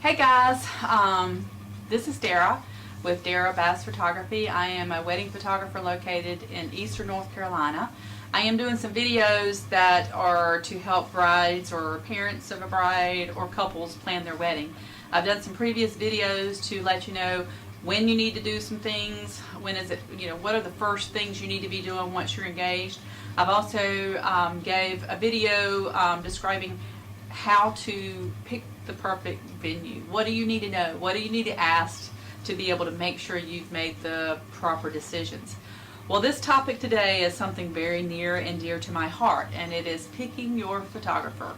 Hey guys, this is Dara with Dara Bass Photography. I am a wedding photographer located in eastern North Carolina. I am doing some videos that are to help brides or parents of a bride or couples plan their wedding. I've done some previous videos to let you know when you need to do some things, when is it, what are the first things you need to be doing once you're engaged. I've also gave a video describing how to pick the perfect venue. What do you need to know? What do you need to ask to be able to make sure you've made the proper decisions? Well, this topic today is something very near and dear to my heart, and it is picking your photographer.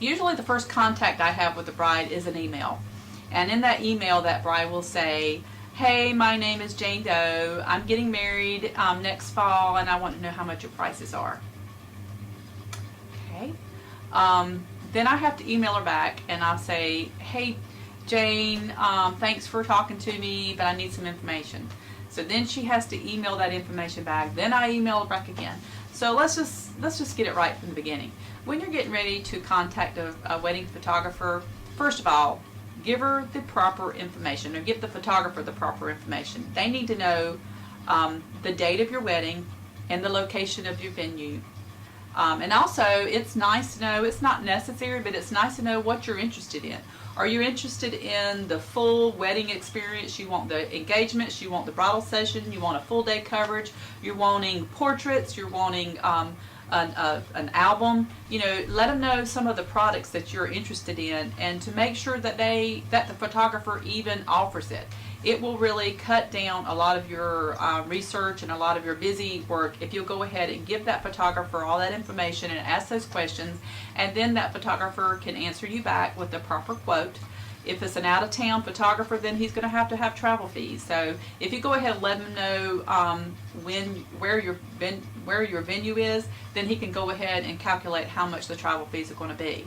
Usually the first contact I have with the bride is an email. And in that email, that bride will say, hey, my name is Jane Doe. I'm getting married next fall, and I want to know how much your prices are. Okay. Then I have to email her back, and I'll say, hey, Jane, thanks for talking to me, but I need some information. So then she has to email that information back. Then I email her back again. So let's just get it right from the beginning. When you're getting ready to contact a wedding photographer, first of all, give her the proper information, or give the photographer the proper information. They need to know the date of your wedding and the location of your venue. And also, it's nice to know, it's not necessary, but it's nice to know what you're interested in. Are you interested in the full wedding experience? You want the engagements, you want the bridal session, you want a full day coverage, you're wanting portraits, you're wanting an album. Let them know some of the products that you're interested in, and to make sure that the photographer even offers it. It will really cut down a lot of your research and a lot of your busy work if you'll go ahead and give that photographer all that information and ask those questions, and then that photographer can answer you back with the proper quote. If it's an out-of-town photographer, then he's going to have travel fees. So if you go ahead and let him know where your venue is, then he can go ahead and calculate how much the travel fees are going to be.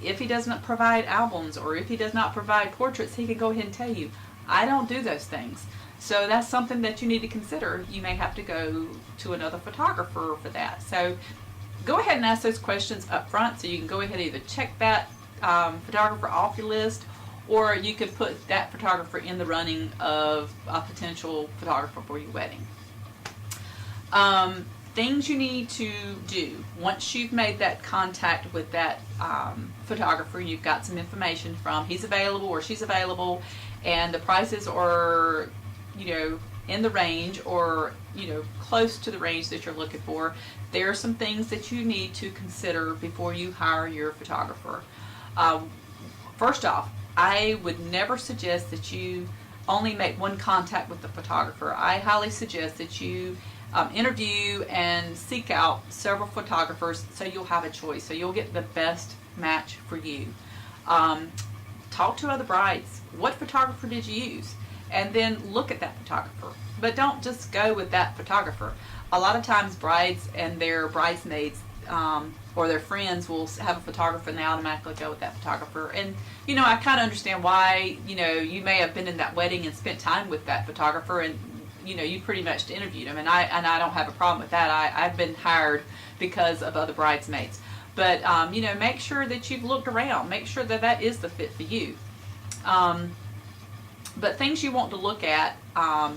If he does not provide albums, or if he does not provide portraits, he can go ahead and tell you, I don't do those things. So that's something that you need to consider. You may have to go to another photographer for that. So go ahead and ask those questions up front, so you can go ahead and either check that photographer off your list, or you could put that photographer in the running of a potential photographer for your wedding. Things you need to do once you've made that contact with that photographer, you've got some information from he's available or she's available, and the prices are in the range, or close to the range that you're looking for. There are some things that you need to consider before you hire your photographer. First off, I would never suggest that you only make one contact with the photographer. I highly suggest that you interview and seek out several photographers, so you'll have a choice, so you'll get the best match for you. Talk to other brides. What photographer did you use? And then look at that photographer. But don't just go with that photographer. A lot of times brides and their bridesmaids or their friends will have a photographer, and they automatically go with that photographer. And I kind of understand why. You may have been in that wedding and spent time with that photographer, and you pretty much interviewed him, and I don't have a problem with that. I've been hired because of other bridesmaids. But make sure that you've looked around. Make sure that that is the fit for you. But things you want to look at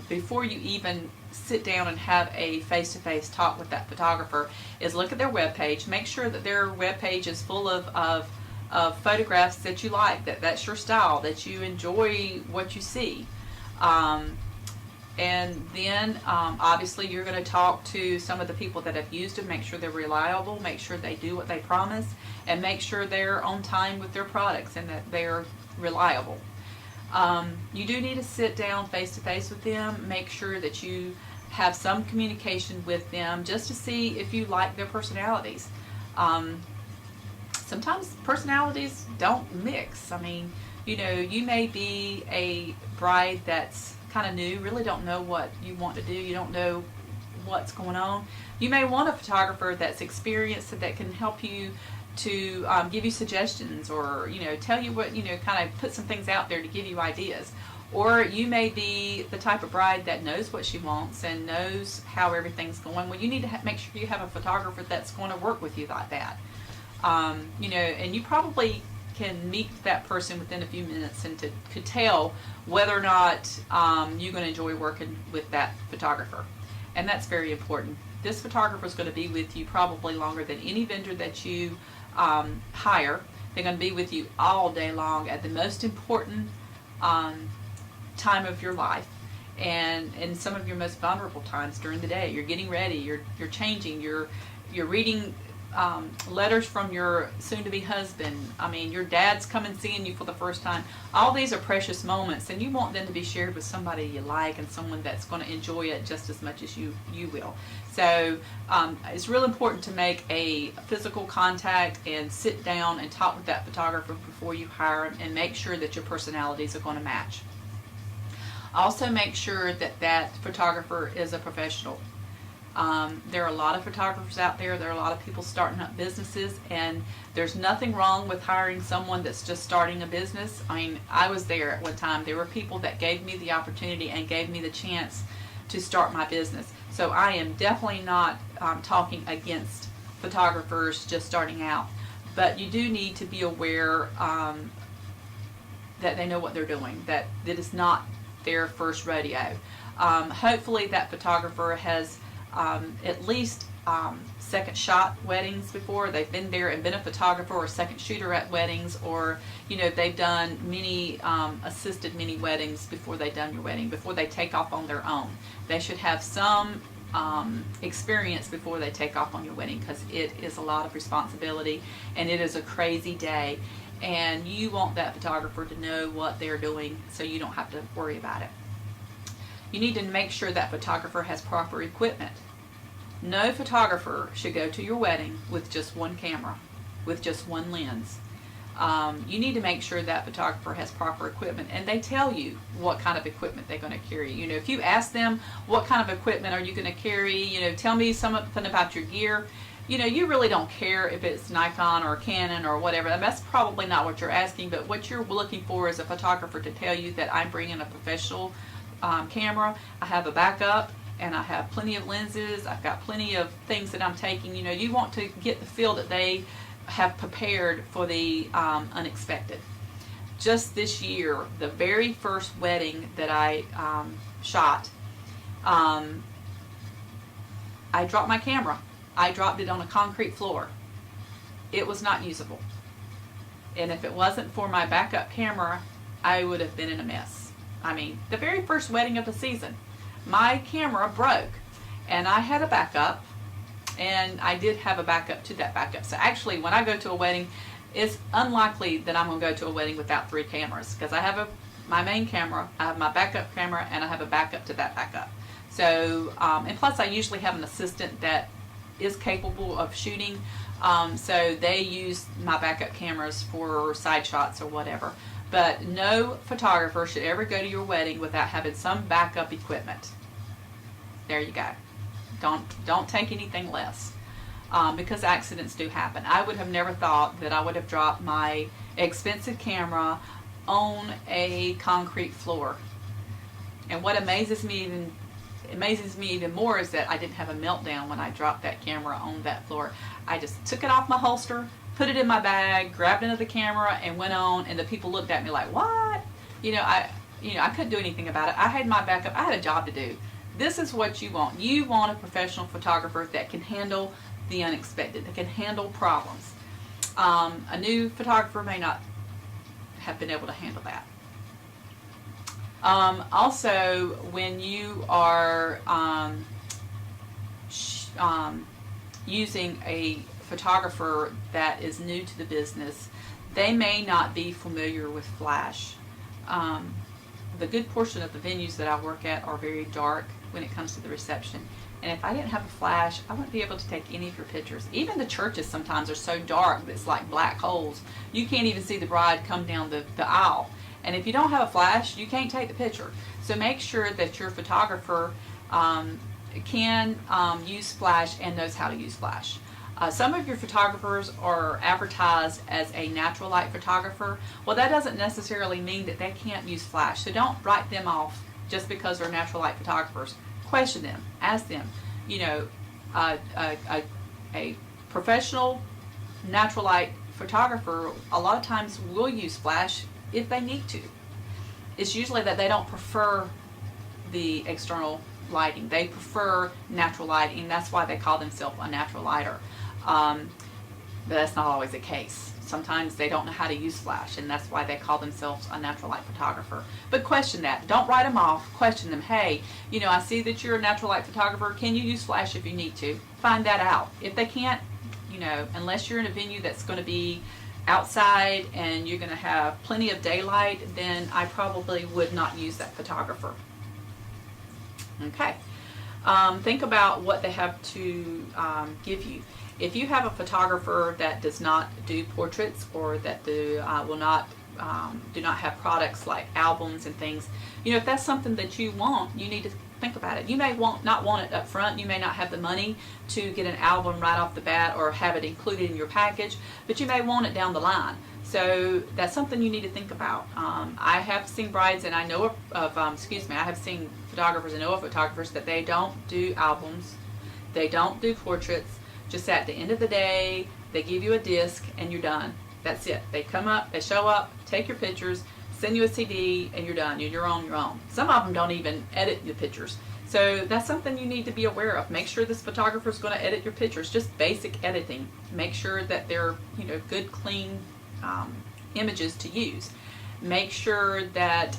before you even sit down and have a face-to-face talk with that photographer is look at their webpage. Make sure that their webpage is full of photographs that you like, that's your style, that you enjoy what you see. And then obviously you're going to talk to some of the people that have used them. Make sure they're reliable, make sure they do what they promise, and make sure they're on time with their products and that they're reliable. You do need to sit down face to face with them. Make sure that you have some communication with them, just to see if you like their personalities. Sometimes personalities don't mix. I mean, you may be a bride that's kind of new, really don't know what you want to do, you don't know what's going on. You may want a photographer that's experienced, that can help you to give you suggestions, or tell you what, kind of put some things out there to give you ideas. Or you may be the type of bride that knows what she wants and knows how everything's going. Well, you need to make sure you have a photographer that's going to work with you like that. you know, and you probably can meet that person within a few minutes and could tell whether or not you're going to enjoy working with that photographer. And that's very important. This photographer is going to be with you probably longer than any vendor that you hire. They're going to be with you all day long at the most important time of your life, and in some of your most vulnerable times during the day. You're getting ready, you're changing, you're reading letters from your soon-to-be husband. I mean, your dad's coming seeing you for the first time. All these are precious moments, and you want them to be shared with somebody you like and someone that's going to enjoy it just as much as you will. So it's real important to make a physical contact and sit down and talk with that photographer before you hire them, and make sure that your personalities are going to match. Also make sure that that photographer is a professional. There are a lot of photographers out there. There are a lot of people starting up businesses, and there's nothing wrong with hiring someone that's just starting a business. I mean, I was there at one time. There were people that gave me the opportunity and gave me the chance to start my business. So I am definitely not talking against photographers just starting out, but you do need to be aware that they know what they're doing, that it is not their first rodeo. Hopefully that photographer has at least second shot weddings before. They've been there and been a photographer or second shooter at weddings, or you know, they've done many assisted many weddings before they've done your wedding, before they take off on their own. They should have some experience before they take off on your wedding, because it is a lot of responsibility and it is a crazy day, and you want that photographer to know what they're doing so you don't have to worry about it. You need to make sure that photographer has proper equipment. No photographer should go to your wedding with just one camera, with just one lens. You need to make sure that photographer has proper equipment, and they tell you what kind of equipment they're going to carry. You know, if you ask them what kind of equipment are you going to carry, you know, tell me something about your gear. You know, you really don't care if it's Nikon or Canon or whatever. That's probably not what you're asking, but what you're looking for is a photographer to tell you that I'm bringing a professional camera, I have a backup, and I have plenty of lenses, I've got plenty of things that I'm taking. You know, you want to get the feel that they have prepared for the unexpected. Just this year, the very first wedding that I shot, I dropped my camera. I dropped it on a concrete floor. It was not usable. And if it wasn't for my backup camera, I would have been in a mess. I mean, the very first wedding of the season, my camera broke, and I had a backup, and I did have a backup to that backup. So actually, when I go to a wedding, it's unlikely that I'm going to go to a wedding without 3 cameras, because I have my main camera, I have my backup camera, and I have a backup to that backup. So, and plus I usually have an assistant that is capable of shooting, so they use my backup cameras for side shots or whatever. But no photographer should ever go to your wedding without having some backup equipment. There you go. Don't take anything less, because accidents do happen. I would have never thought that I would have dropped my expensive camera on a concrete floor. And what amazes me even more is that I didn't have a meltdown when I dropped that camera on that floor. I just took it off my holster, put it in my bag, grabbed another camera, and went on. And the people looked at me like, "What?" I couldn't do anything about it. I had my backup. I had a job to do. This is what you want. You want a professional photographer that can handle the unexpected, that can handle problems. A new photographer may not have been able to handle that. Also, when you are using a photographer that is new to the business, they may not be familiar with flash. The good portion of the venues that I work at are very dark when it comes to the reception. And if I didn't have a flash, I wouldn't be able to take any of your pictures. Even the churches sometimes are so dark that it's like black holes. You can't even see the bride come down the aisle. And if you don't have a flash, you can't take the picture. So make sure that your photographer can use flash and knows how to use flash. Some of your photographers are advertised as a natural light photographer. Well, that doesn't necessarily mean that they can't use flash. So don't write them off just because they're natural light photographers. Question them, ask them. A professional natural light photographer a lot of times will use flash if they need to. It's usually that they don't prefer the external lighting. They prefer natural lighting. That's why they call themselves a natural lighter. But that's not always the case. Sometimes they don't know how to use flash, and that's why they call themselves a natural light photographer. But question that. Don't write them off. Question them. Hey, you know, I see that you're a natural light photographer. Can you use flash if you need to? Find that out. If they can't, you know, unless you're in a venue that's going to be outside and you're going to have plenty of daylight, then I probably would not use that photographer. Okay. Think about what they have to give you. If you have a photographer that does not do portraits, or that do not have products like albums and things, you know, if that's something that you want, you need to think about it. You may not want it up front. You may not have the money to get an album right off the bat or have it included in your package, but you may want it down the line. So that's something you need to think about. I have seen brides, and I know of I have seen photographers and know of photographers that they don't do albums, they don't do portraits. Just at the end of the day, they give you a disc and you're done. That's it. They come up, they show up, take your pictures, send you a CD, and you're done. You're on your own. Some of them don't even edit the pictures. So that's something you need to be aware of. Make sure this photographer is going to edit your pictures. Just basic editing. Make sure that they're, you know, good, clean images to use. Make sure that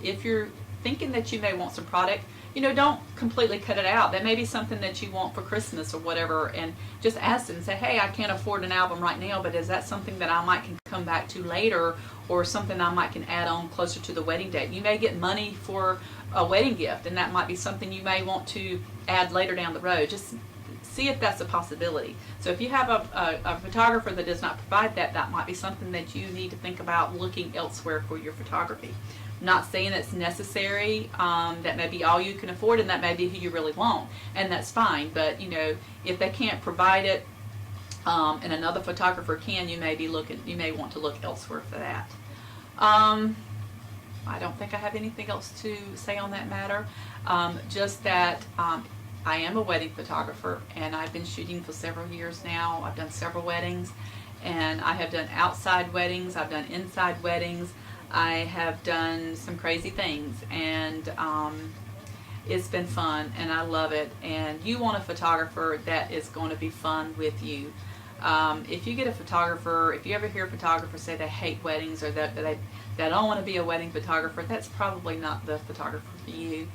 if you're thinking that you may want some product, you know, don't completely cut it out. That may be something that you want for Christmas or whatever, and just ask them and say, hey, I can't afford an album right now, but is that something that I might can come back to later, or something I might can add on closer to the wedding date? You may get money for a wedding gift, and that might be something you may want to add later down the road. Just see if that's a possibility. So if you have a photographer that does not provide that, that might be something that you need to think about looking elsewhere for your photography. Not saying it's necessary. That may be all you can afford, and that may be who you really want, and that's fine. But you know, if they can't provide it, and another photographer can, you may want to look elsewhere for that. I don't think I have anything else to say on that matter. Just that I am a wedding photographer, and I've been shooting for several years now. I've done several weddings, and I have done outside weddings. I've done inside weddings. I have done some crazy things, and it's been fun, and I love it. And you want a photographer that is going to be fun with you. If you get a photographer, if you ever hear a photographer say they hate weddings, or that they don't want to be a wedding photographer, that's probably not the photographer for you.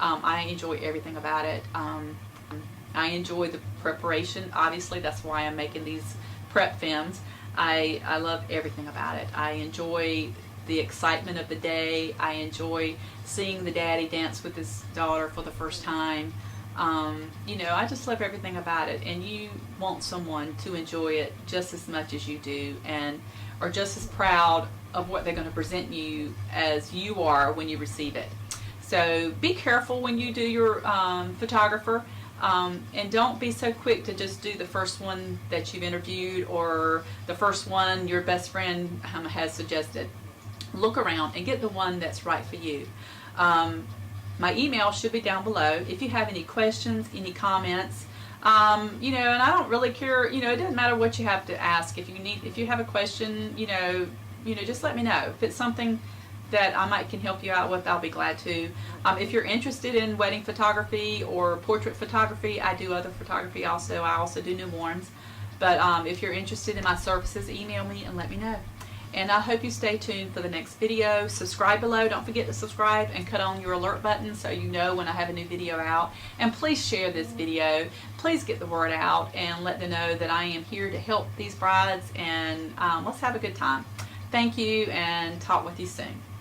I enjoy everything about it. I enjoy the preparation. Obviously, that's why I'm making these prep films. I love everything about it. I enjoy the excitement of the day. I enjoy seeing the daddy dance with his daughter for the first time. You know, I just love everything about it, and you want someone to enjoy it just as much as you do, and are just as proud of what they're going to present you as you are when you receive it. So be careful when you do your photographer, and don't be so quick to just do the first one that you've interviewed, or the first one your best friend has suggested. Look around and get the one that's right for you. My email should be down below. If you have any questions, any comments, you know, and I don't really care, you know, it doesn't matter what you have to ask. If you have a question, you know, just let me know. If it's something that I can help you out with, I'll be glad to. If you're interested in wedding photography or portrait photography, I do other photography also. I also do newborns. But if you're interested in my services, email me and let me know. And I hope you stay tuned for the next video. Subscribe below. Don't forget to subscribe and cut on your alert button so you know when I have a new video out. And please share this video. Please get the word out and let them know that I am here to help these brides. And let's have a good time. Thank you, and talk with you soon.